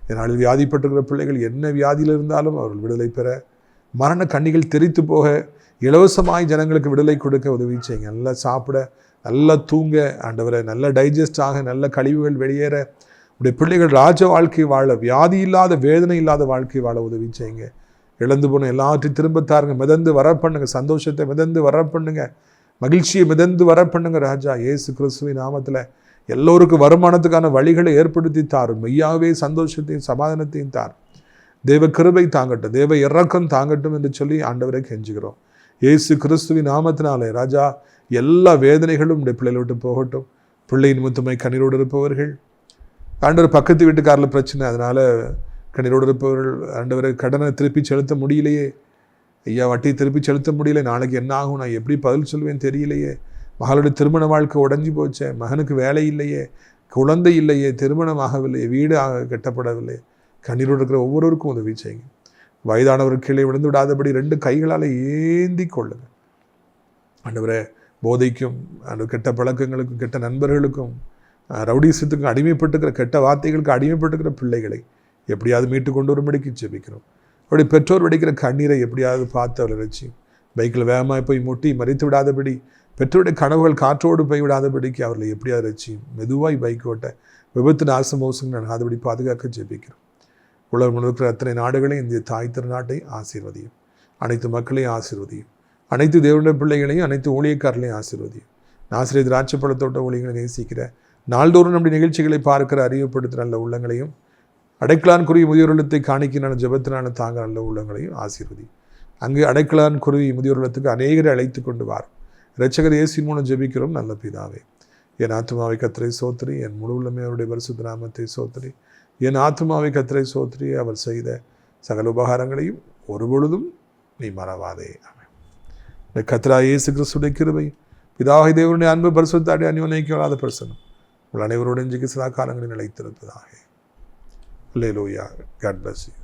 இதனால் வியாதிப்பட்டிருக்கிற பிள்ளைகள் என்ன வியாதியில் இருந்தாலும் அவர்கள் விடுதலை பெற, மரண கண்ணிகள் தெரித்து போக, இலவசமாய் ஜனங்களுக்கு விடுதலை கொடுக்க உதவி செய்யுங்க. நல்லா சாப்பிட, நல்லா தூங்க ஆண்டவரை, நல்ல டைஜஸ்ட் ஆக, நல்ல கழிவுகள் வெளியேற, உடைய பிள்ளைகள் ராஜ வாழ்க்கை வாழ, வியாதி இல்லாத வேதனை இல்லாத வாழ்க்கை வாழ உதவி செய்யுங்க. இழந்து போன எல்லாத்தையும் திரும்ப தாருங்க. மிதந்து வர பண்ணுங்க. சந்தோஷத்தை மிதந்து வர பண்ணுங்க. மகிழ்ச்சியை மிதந்து வர பண்ணுங்க ராஜா. இயேசு கிறிஸ்துவின் நாமத்தில் எல்லோருக்கும் வருமானத்துக்கான வழிகளை ஏற்படுத்தி தாரும். மெய்யாகவே சந்தோஷத்தையும் சமாதானத்தையும் தார். தேவ கிருபை தாங்கட்டும், தேவ இரக்கம் தாங்கட்டும் என்று சொல்லி ஆண்டவரை கெஞ்சுகிறோம். இயேசு கிறிஸ்துவின் நாமத்தினாலே ராஜா, எல்லா வேதனைகளும் உடைய பிள்ளைகளை விட்டு போகட்டும். பிள்ளை நிமித்தமாய் கண்ணீரோடு இருப்பவர்கள், ஆண்டவர் பக்கத்து வீட்டுக்காரில் பிரச்சனை, அதனால் கண்ணீரோடு இருப்பவர்கள், ஆண்டவரை கடனை திருப்பி செலுத்த முடியலையே, ஐயா வட்டி திருப்பி செலுத்த முடியல, நாளைக்கு என்ன ஆகும், நான் எப்படி பதில் சொல்வேன் தெரியலையே, மகளுடைய திருமண வாழ்க்கை உடஞ்சி போச்சே, மகனுக்கு வேலை இல்லையே, குழந்தை இல்லையே, திருமணம் ஆகவில்லையே, வீடு கட்டப்படவில்லை, கண்ணீரோடு இருக்கிற ஒவ்வொருவருக்கும் உதவி செய்யுங்க. வயதானவர் கீழே விழுந்து விடாதபடி 2 கைகளால் ஏந்தி கொள்ளுங்க ஆண்டவரே. போதைக்கும், அந்த கெட்ட பழக்கங்களுக்கும், கெட்ட நண்பர்களுக்கும், ரவுடிசத்துக்கும் அடிமைப்பட்டுக்கிற, கெட்ட வார்த்தைகளுக்கு அடிமைப்பட்டுக்கிற பிள்ளைகளை எப்படியாவது மீட்டு கொண்டு வரும்படிக்கு ஜெபிக்கிறோம். அப்படி பெற்றோர் வெடிக்கிற கண்ணீரை எப்படியாவது பார்த்து அவளை வச்சு, பைக்கில் வேகமாக போய் முட்டி மறித்து விடாதபடி, பெற்றோருடைய கனவுகள் காற்றோடு போய் விடாதபடிக்கு அவர்களை எப்படியாவது வச்சு மெதுவாய் பைக் ஓட்ட, விபத்து நாசமோசம் நடக்காதபடி பாதுகாக்க ஜெபிக்கிறோம். உலகம் இருக்கிற அத்தனை நாடுகளையும் இந்திய தாய் திருநாட்டை ஆசீர்வதியும். அனைத்து மக்களையும் ஆசீர்வதியும். அனைத்து தேவனுடைய பிள்ளைகளையும் அனைத்து ஊழியக்காரர்களையும் ஆசீர்வதியும். ஆசிரியர் திராட்சைப்பழத்தோட்ட ஊழியர்களை நேசிக்கிற, நாள்தோறும் நம்முடைய நிகழ்ச்சிகளை பார்க்கிற, அறிவுப்படுத்துகிற நல்ல உள்ளங்களையும், அடைக்கலான் குருவி முதியோர் இல்லத்தை காணிக்கினான ஜெபத்தினால தாங்க நல்ல உள்ளங்களையும் ஆசீர்வதி. அங்கு அடைக்கலான் குருவி முதியோர் இல்லத்துக்கு அநேகரை அழைத்து கொண்டு வார். இரட்சகர் இயேசுவின் மூலம் ஜெபிக்கிறோம் நல்ல பிதாவே. என் ஆத்மாவை கர்த்தரை சோத்திரி, என் முழு உள்ளமே அவருடைய பரிசுத்த நாமத்தை சோத்திரி. என் ஆத்மாவை கர்த்தரை சோத்திரி, அவர் செய்த சகல உபகாரங்களையும் ஒருபொழுதும் நீ மறவாதே. ஆமென். கர்த்தராகிய இயேசு கிறிஸ்துவின் கிருபை, பிதாவாகிய தேவனுடைய அன்பு, பரிசுத்த அந்யோன்யமில்லாத பிரசன்னம் உங்கள் அனைவரோடு இன்றைக்கு சதா காலங்களில் நிலைத்திருப்பதாக. அல்லேலூயா. God bless you.